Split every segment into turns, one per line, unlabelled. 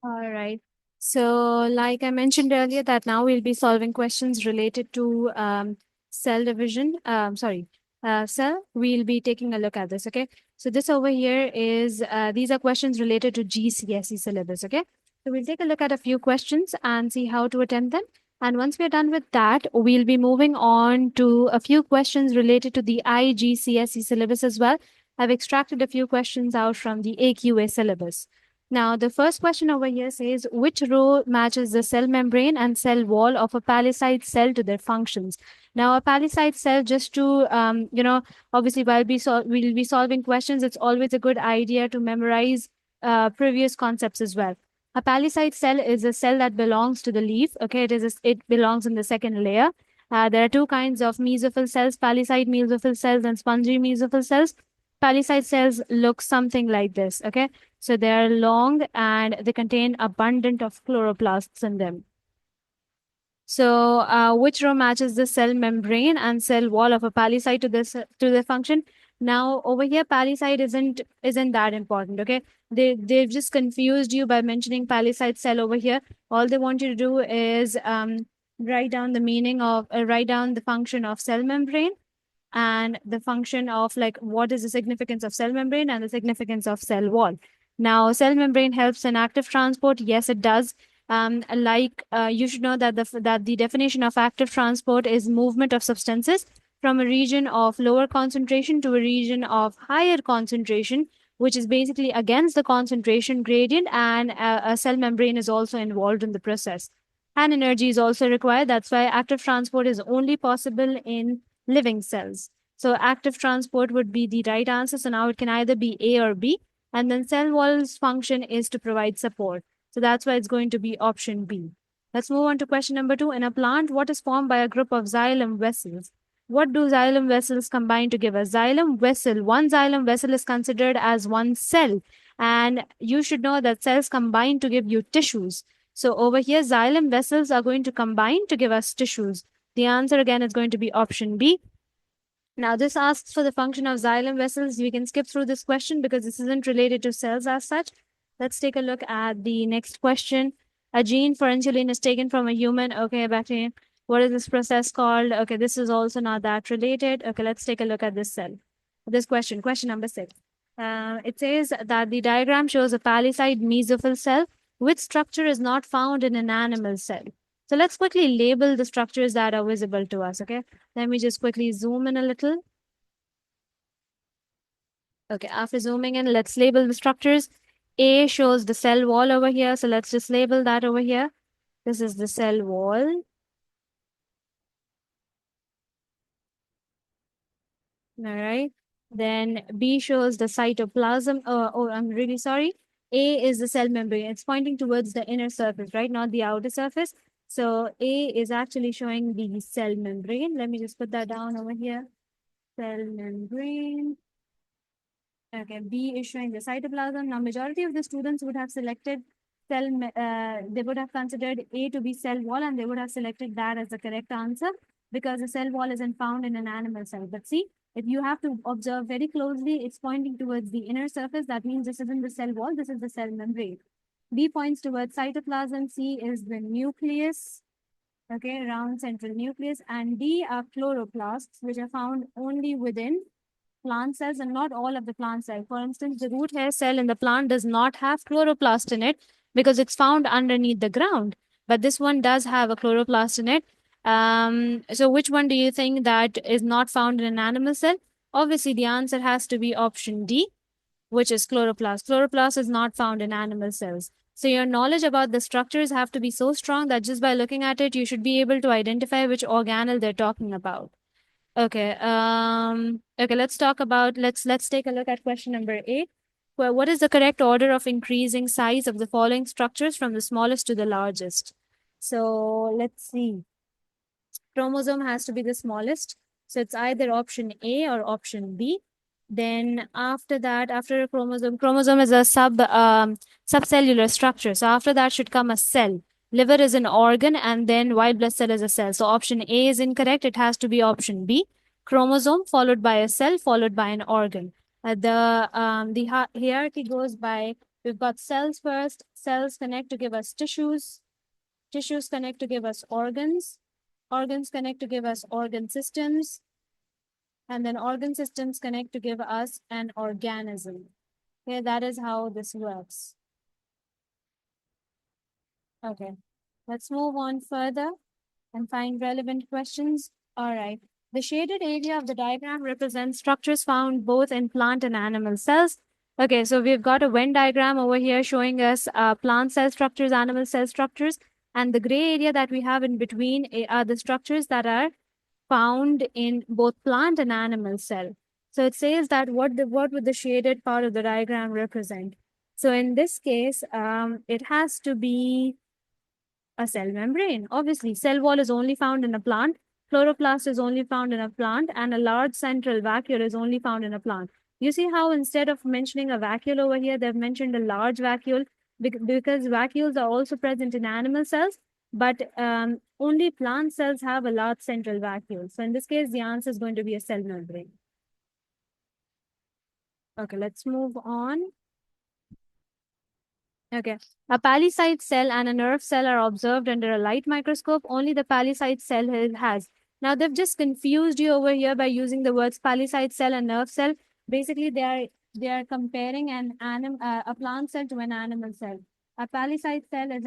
All right. So, like I mentioned earlier, that now we'll be solving questions related to cell division. Cell. We'll be taking a look at this. Okay. So this over here is these are questions related to GCSE syllabus. Okay. So we'll take a look at a few questions and see how to attempt them. And once we're done with that, we'll be moving on to a few questions related to the IGCSE syllabus as well. I've extracted a few questions out from the AQA syllabus. Now, the first question over here says, which row matches the cell membrane and cell wall of a palisade cell to their functions? Now, a palisade cell, just to, obviously, we'll be solving questions, it's always a good idea to memorize previous concepts as well. A palisade cell is a cell that belongs to the leaf. Okay, it belongs in the second layer. There are two kinds of mesophyll cells, palisade mesophyll cells and spongy mesophyll cells. Palisade cells look something like this. Okay, so they are long and they contain abundant of chloroplasts in them. So, which row matches the cell membrane and cell wall of a palisade to this to the function? Now, over here, palisade isn't that important. Okay, they've just confused you by mentioning palisade cell over here. All they want you to do is write down the function of cell membrane and the function of like what is the significance of cell membrane and the significance of cell wall. Now, cell membrane helps in active transport. Yes, it does. You should know that the definition of active transport is movement of substances from a region of lower concentration to a region of higher concentration, which is basically against the concentration gradient, and a cell membrane is also involved in the process. And energy is also required. That's why active transport is only possible in living cells. So active transport would be the right answer. So now it can either be A or B. And then cell wall's function is to provide support. So that's why it's going to be option B. Let's move on to question number 2. In a plant, what is formed by a group of xylem vessels? What do xylem vessels combine to give a xylem vessel? One xylem vessel is considered as one cell. And you should know that cells combine to give you tissues. So over here, xylem vessels are going to combine to give us tissues. The answer again is going to be option B. Now, this asks for the function of xylem vessels. We can skip through this question because this isn't related to cells as such. Let's take a look at the next question. A gene for insulin is taken from a human. Okay, bacteria. What is this process called? Okay, this is also not that related. Okay, let's take a look at this cell. This question, question number 6. It says that the diagram shows a palisade mesophyll cell. Which structure is not found in an animal cell? So let's quickly label the structures that are visible to us, okay? Let me just quickly zoom in a little. Okay, after zooming in, let's label the structures. A shows the cell wall over here, so let's just label that over here. This is the cell wall. All right. Then B shows the cytoplasm. I'm really sorry. A is the cell membrane. It's pointing towards the inner surface, right? Not the outer surface. So A is actually showing the cell membrane. Let me just put that down over here. Cell membrane. Okay, B is showing the cytoplasm. Now, majority of the students would have selected they would have considered A to be cell wall and they would have selected that as the correct answer because the cell wall isn't found in an animal cell. But see, if you have to observe very closely, it's pointing towards the inner surface. That means this isn't the cell wall, this is the cell membrane. B points towards cytoplasm. C is the nucleus. Okay, round central nucleus. And D are chloroplasts, which are found only within plant cells and not all of the plant cells. For instance, the root hair cell in the plant does not have chloroplast in it because it's found underneath the ground. But this one does have a chloroplast in it. So which one do you think that is not found in an animal cell? Obviously, the answer has to be option D, which is chloroplast. Chloroplast is not found in animal cells. So your knowledge about the structures have to be so strong that just by looking at it, you should be able to identify which organelle they're talking about. Okay. Okay, let's take a look at question number 8. Well, what is the correct order of increasing size of the following structures from the smallest to the largest? So let's see. Chromosome has to be the smallest. So it's either option A or option B. Then after that, after a chromosome is a subcellular structure. So after that should come a cell. Liver is an organ, and then white blood cell is a cell. So option A is incorrect. It has to be option B. Chromosome followed by a cell followed by an organ. The hierarchy goes by We've got cells first. Cells connect to give us tissues. Tissues connect to give us organs. Organs connect to give us organ systems. And then organ systems connect to give us an organism. Okay, that is how this works. Okay, let's move on further and find relevant questions. All right. The shaded area of the diagram represents structures found both in plant and animal cells. Okay, so we've got a Venn diagram over here showing us plant cell structures, animal cell structures, and the gray area that we have in between are the structures that are found in both plant and animal cell. So it says that what would the shaded part of the diagram represent? So in this case, it has to be a cell membrane. Obviously, cell wall is only found in a plant, chloroplast is only found in a plant, and a large central vacuole is only found in a plant. You see how instead of mentioning a vacuole over here, they've mentioned a large vacuole because vacuoles are also present in animal cells, but only plant cells have a large central vacuole. So in this case, the answer is going to be a cell membrane. Okay, let's move on. Okay. A palisae cell and a nerve cell are observed under a light microscope. Only the palisae cell has. Now they've just confused you over here by using the words palisae cell and nerve cell. Basically, they are comparing a plant cell to an animal cell. A palisae cell is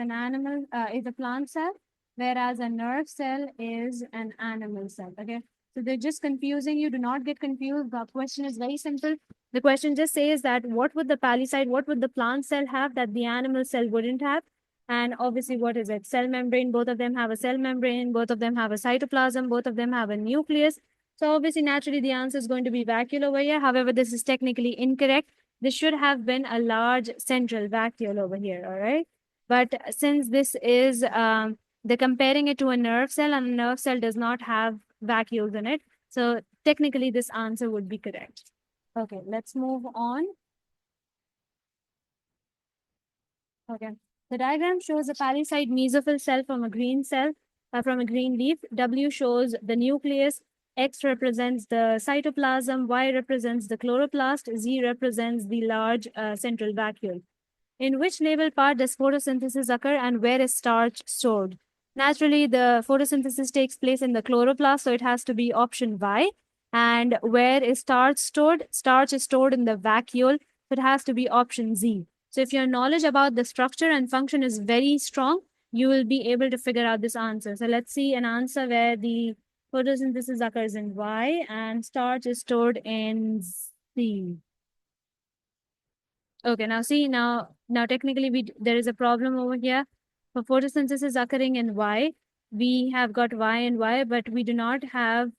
is a plant cell, whereas a nerve cell is an animal cell. Okay. So they're just confusing you. Do not get confused. The question is very simple. The question just says that what would the palisae, what would the plant cell have that the animal cell wouldn't have? And obviously, what is it? Cell membrane, both of them have a cell membrane, both of them have a cytoplasm, both of them have a nucleus. So obviously, naturally, the answer is going to be vacuole over here. However, this is technically incorrect. This should have been a large central vacuole over here, all right? But since this is, they're comparing it to a nerve cell, and a nerve cell does not have vacuoles in it. So technically, this answer would be correct. Okay, let's move on. Okay, the diagram shows a palisade mesophyll cell from a green cell, from a green leaf. W shows the nucleus, X represents the cytoplasm, Y represents the chloroplast, Z represents the large central vacuole. In which label part does photosynthesis occur and where is starch stored? Naturally, the photosynthesis takes place in the chloroplast, so it has to be option Y. And where is starch stored? Starch is stored in the vacuole, so it has to be option Z. So if your knowledge about the structure and function is very strong, you will be able to figure out this answer. So let's see an answer where the photosynthesis occurs in Y and starch is stored in Z. Okay, now see, now technically there is a problem over here. For photosynthesis occurring in Y, we have got Y and Y, but we do not have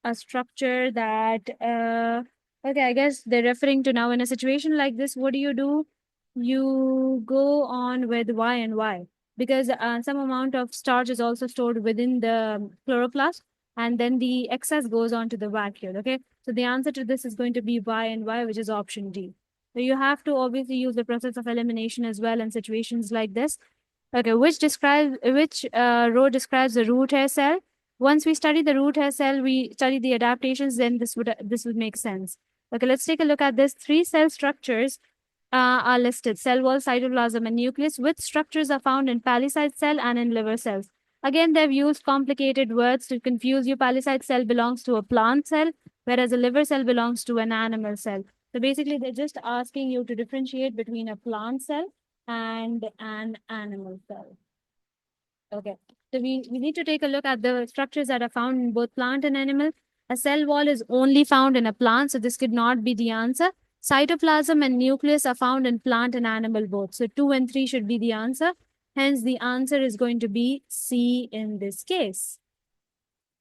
a structure that, okay, I guess they're referring to now in a situation like this, what do? You go on with Y and Y because some amount of starch is also stored within the chloroplast and then the excess goes on to the vacuole, okay? So the answer to this is going to be Y and Y, which is option D. So you have to obviously use the process of elimination as well in situations like this. Okay, which row describes the root hair cell? Once we study the root hair cell, we study the adaptations, then this would make sense. Okay, let's take a look at this. 3 cell structures are listed: cell wall, cytoplasm, and nucleus. Which structures are found in palisade cell and in liver cells? Again, they've used complicated words to confuse you. Palisade cell belongs to a plant cell, whereas a liver cell belongs to an animal cell. So basically, they're just asking you to differentiate between a plant cell and an animal cell. Okay, so we need to take a look at the structures that are found in both plant and animal. A cell wall is only found in a plant, so this could not be the answer. Cytoplasm and nucleus are found in plant and animal both. So 2 and 3 should be the answer. Hence, the answer is going to be C in this case.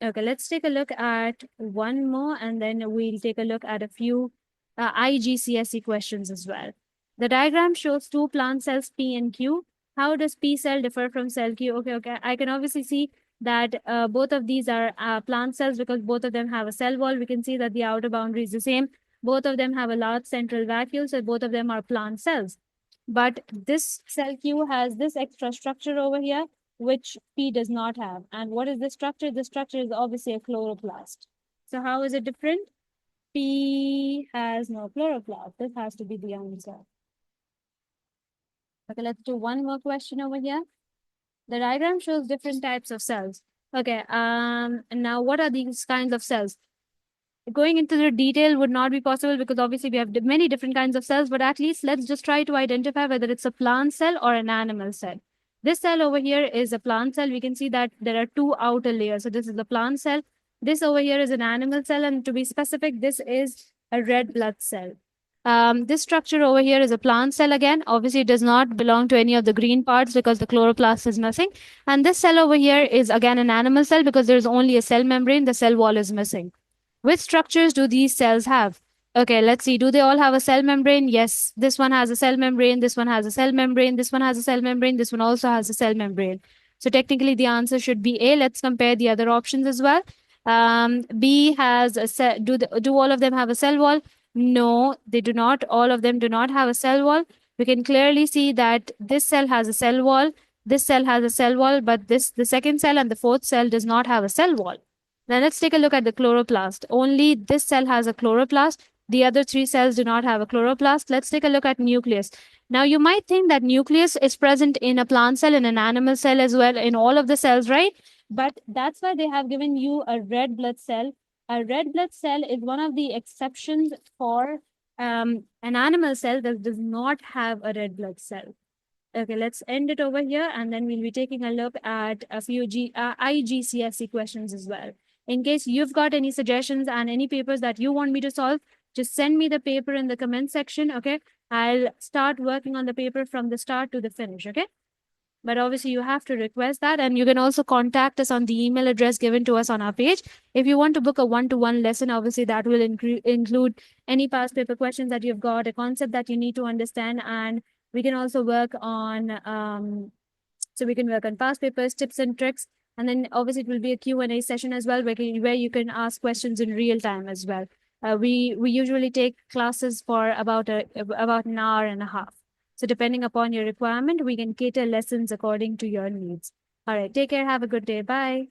Okay, let's take a look at one more and then we'll take a look at a few IGCSE questions as well. The diagram shows 2 plant cells P and Q. How does P cell differ from cell Q? Okay. I can obviously see that both of these are plant cells because both of them have a cell wall. We can see that the outer boundary is the same. Both of them have a large central vacuole, so both of them are plant cells. But this cell Q has this extra structure over here, which P does not have. And what is the structure? The structure is obviously a chloroplast. So how is it different? P has no chloroplast. This has to be the answer. Okay, let's do one more question over here. The diagram shows different types of cells. Okay, and now what are these kinds of cells? Going into the detail would not be possible because obviously we have many different kinds of cells, but at least let's just try to identify whether it's a plant cell or an animal cell. This cell over here is a plant cell. We can see that there are two outer layers. So this is the plant cell. This over here is an animal cell. And to be specific, this is a red blood cell. This structure over here is a plant cell again. Obviously, it does not belong to any of the green parts because the chloroplast is missing. And this cell over here is again an animal cell because there's only a cell membrane. The cell wall is missing. Which structures do these cells have? Okay, let's see. Do they all have a cell membrane? Yes. This one has a cell membrane. This one has a cell membrane. This one has a cell membrane. This one also has a cell membrane. So technically the answer should be A. Let's compare the other options as well. B has a cell. Do all of them have a cell wall? No, they do not. All of them do not have a cell wall. We can clearly see that this cell has a cell wall. This cell has a cell wall, but the second cell and the fourth cell does not have a cell wall. Now let's take a look at the chloroplast. Only this cell has a chloroplast. The other three cells do not have a chloroplast. Let's take a look at nucleus. Now you might think that nucleus is present in a plant cell, in an animal cell as well, in all of the cells, right? But that's why they have given you a red blood cell. A red blood cell is one of the exceptions for an animal cell that does not have a red blood cell. Okay, let's end it over here, and then we'll be taking a look at a few IGCSE questions as well. In case you've got any suggestions and any papers that you want me to solve, just send me the paper in the comment section, okay? I'll start working on the paper from the start to the finish, okay? But obviously you have to request that, and you can also contact us on the email address given to us on our page. If you want to book a one-to-one lesson, obviously that will include any past paper questions that you've got, a concept that you need to understand, and we can also work on so we can work on past papers, tips and tricks, and then obviously it will be a Q&A session as well, where you can ask questions in real time as well. We usually take classes for about an hour and a half. So depending upon your requirement, we can cater lessons according to your needs. All right, take care. Have a good day. Bye.